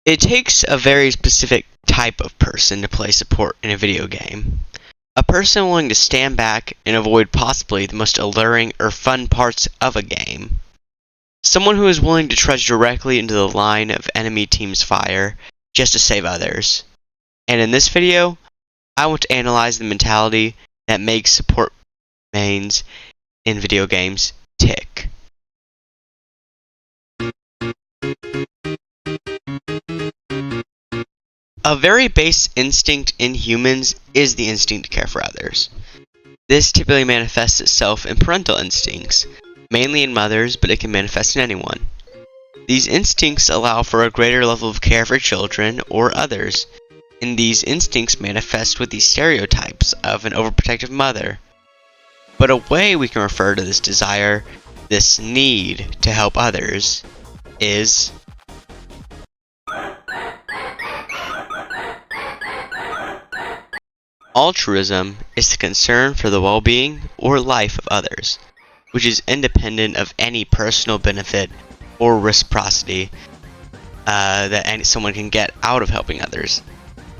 It takes a very specific type of person to play support in a video game. A person willing to stand back and avoid possibly the most alluring or fun parts of a game. Someone who is willing to trudge directly into the line of enemy team's fire just to save others. And in this video, I want to analyze the mentality that makes support mains in video games tick. A very base instinct in humans is the instinct to care for others. This typically manifests itself in parental instincts, mainly in mothers, but it can manifest in anyone. These instincts allow for a greater level of care for children or others, and these instincts manifest with these stereotypes of an overprotective mother. But a way we can refer to this desire, this need to help others, is altruism is the concern for the well-being or life of others, which is independent of any personal benefit or reciprocity that someone can get out of helping others.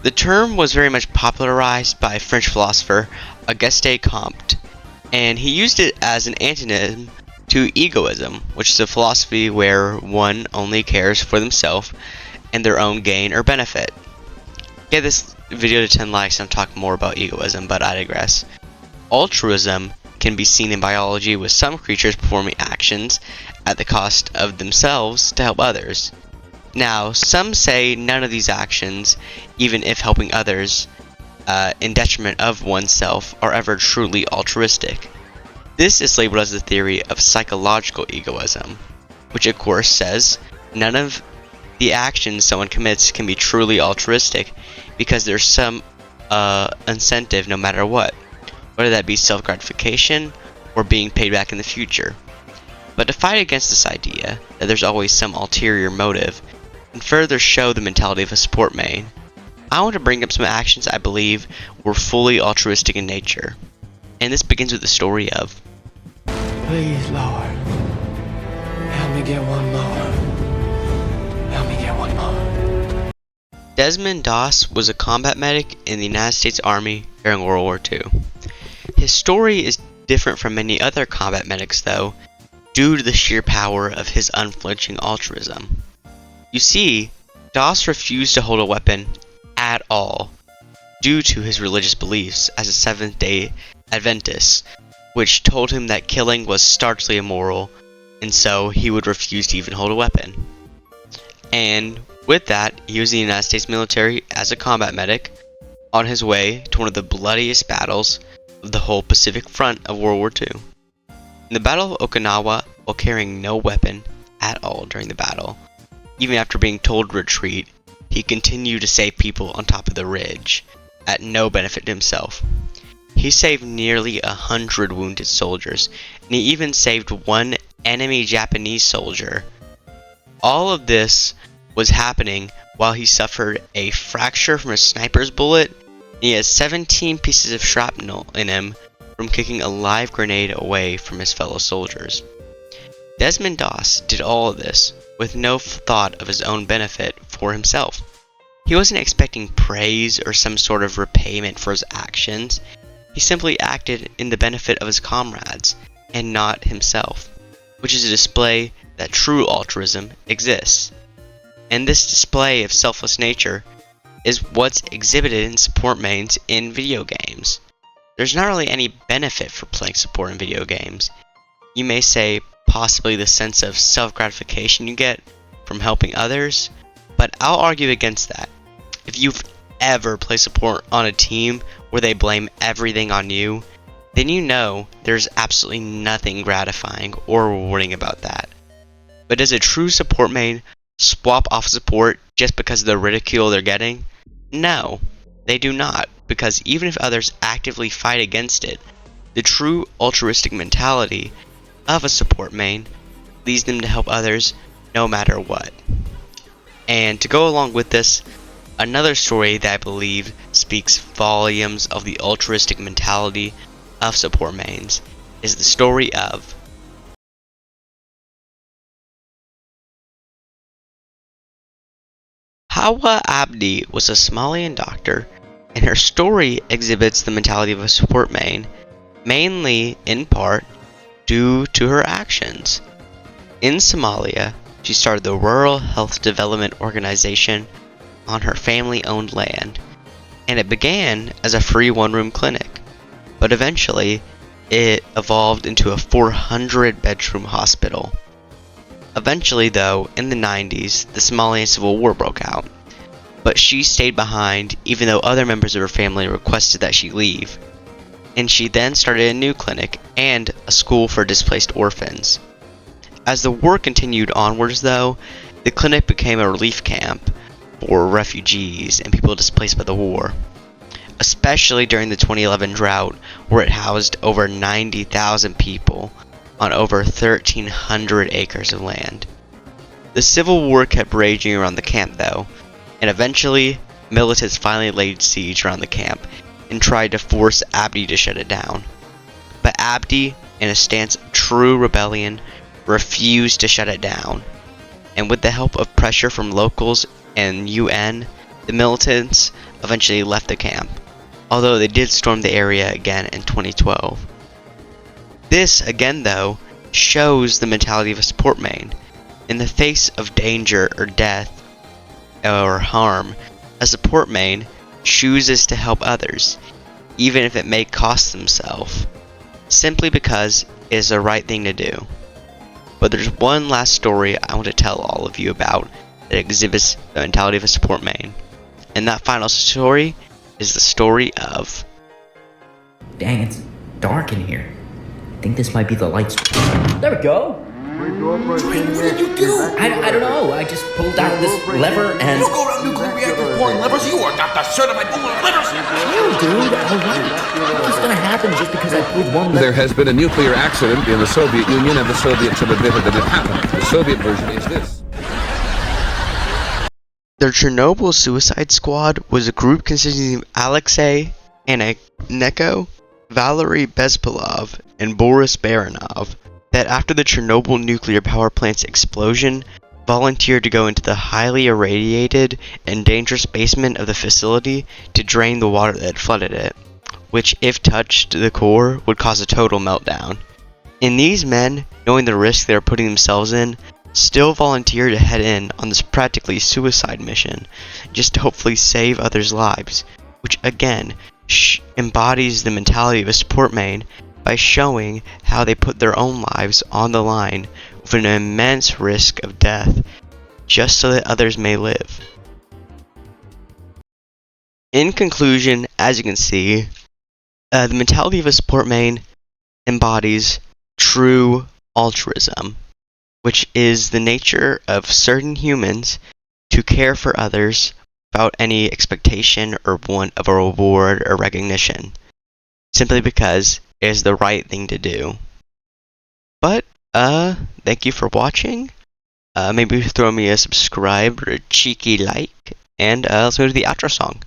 The term was very much popularized by French philosopher Auguste Comte, and he used it as an antonym to egoism, which is a philosophy where one only cares for themselves and their own gain or benefit. Get this video to 10 likes and I'll talk more about egoism, but I digress. Altruism can be seen in biology with some creatures performing actions at the cost of themselves to help others. Now, some say none of these actions, even if helping others in detriment of oneself, are ever truly altruistic. This is labeled as the theory of psychological egoism, which of course says none of the actions someone commits can be truly altruistic because there's some incentive no matter what, whether that be self-gratification or being paid back in the future. But to fight against this idea that there's always some ulterior motive and further show the mentality of a support main, I want to bring up some actions I believe were fully altruistic in nature. And this begins with the story of Please, Lord, help me get one more. Help me get one more. Desmond Doss was a combat medic in the United States Army during World War II. His story is different from many other combat medics though, due to the sheer power of his unflinching altruism. You see, Doss refused to hold a weapon at all due to his religious beliefs as a Seventh-day Adventist, which told him that killing was starkly immoral, and so he would refuse to even hold a weapon. And with that, he was in the United States military as a combat medic on his way to one of the bloodiest battles of the whole Pacific Front of World War II. In the Battle of Okinawa, while carrying no weapon at all during the battle, even after being told to retreat, he continued to save people on top of the ridge, at no benefit to himself. He saved nearly 100 wounded soldiers, and he even saved one enemy Japanese soldier. All of this was happening while he suffered a fracture from a sniper's bullet, and he has 17 pieces of shrapnel in him from kicking a live grenade away from his fellow soldiers. Desmond Doss did all of this with no thought of his own benefit for himself. He wasn't expecting praise or some sort of repayment for his actions. He simply acted in the benefit of his comrades and not himself, which is a display that true altruism exists. And this display of selfless nature is what's exhibited in support mains in video games. There's not really any benefit for playing support in video games. You may say possibly the sense of self-gratification you get from helping others, but I'll argue against that. If you've ever played support on a team where they blame everything on you, then you know there's absolutely nothing gratifying or rewarding about that. But does a true support main swap off support just because of the ridicule they're getting? No, they do not, because even if others actively fight against it, the true altruistic mentality of a support main leads them to help others no matter what. And to go along with this, another story that I believe speaks volumes of the altruistic mentality of support mains is the story of Hawa Abdi was a Somalian doctor, and her story exhibits the mentality of a support main, mainly in part due to her actions. In Somalia, she started the Rural Health Development Organization on her family-owned land, and it began as a free one-room clinic, but eventually it evolved into a 400-bedroom hospital. Eventually, though, in the 90s, the Somalian Civil War broke out, but she stayed behind even though other members of her family requested that she leave, and she then started a new clinic and a school for displaced orphans. As the war continued onwards, though, the clinic became a relief camp for refugees and people displaced by the war, especially during the 2011 drought, where it housed over 90,000 people on over 1,300 acres of land. The Civil War kept raging around the camp, though, and eventually, militants finally laid siege around the camp and tried to force Abdi to shut it down. But Abdi, in a stance of true rebellion, refused to shut it down, and with the help of pressure from locals and UN, the militants eventually left the camp, although they did storm the area again in 2012. This, again though, shows the mentality of a support main. In the face of danger or death or harm, a support main chooses to help others, even if it may cost themselves, simply because it is the right thing to do. But there's one last story I want to tell all of you about that exhibits the mentality of a support main. And that final story is the story of... Dang, it's dark in here. I think this might be the lights. There we go! What did you do? I don't know. I just pulled out this lever and... You go around nuclear reactor pulling levers? You are not the certified puller of levers! Chill, dude. Alright. What's gonna happen just because I pulled one lever? There has been a nuclear accident in the Soviet Union, and the Soviets have admitted that it happened. The Soviet version is this. Their Chernobyl Suicide Squad was a group consisting of Alexei Ananenko, Valery Bespalov, and Boris Baranov that after the Chernobyl nuclear power plant's explosion, volunteered to go into the highly irradiated and dangerous basement of the facility to drain the water that had flooded it, which if touched the core would cause a total meltdown. And these men, knowing the risk they were putting themselves in, still volunteered to head in on this practically suicide mission, just to hopefully save others' lives, which again embodies the mentality of a support main by showing how they put their own lives on the line with an immense risk of death, just so that others may live. In conclusion, as you can see, the mentality of a support main embodies true altruism, which is the nature of certain humans to care for others without any expectation or want of a reward or recognition, simply because it is the right thing to do. But, thank you for watching. Maybe throw me a subscribe or a cheeky like, and let's go to the outro song.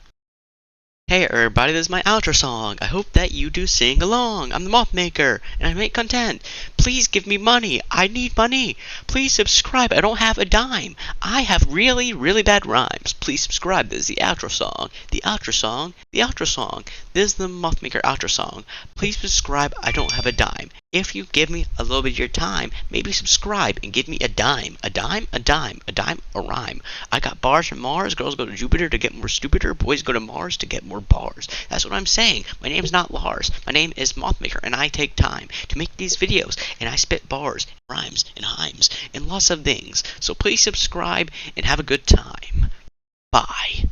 Hey everybody, this is my outro song. I hope that you do sing along. I'm the Moth Maker, and I make content. Please give me money. I need money. Please subscribe. I don't have a dime. I have really, really bad rhymes. Please subscribe. This is the outro song. The outro song. The outro song. This is the Moth Maker outro song. Please subscribe. I don't have a dime. If you give me a little bit of your time, maybe subscribe and give me a dime. A dime, a dime, a dime, a rhyme. I got bars from Mars. Girls go to Jupiter to get more stupider. Boys go to Mars to get more bars. That's what I'm saying. My name's not Lars. My name is Mothmaker, and I take time to make these videos, and I spit bars, rhymes, and hymes, and lots of things. So please subscribe and have a good time. Bye.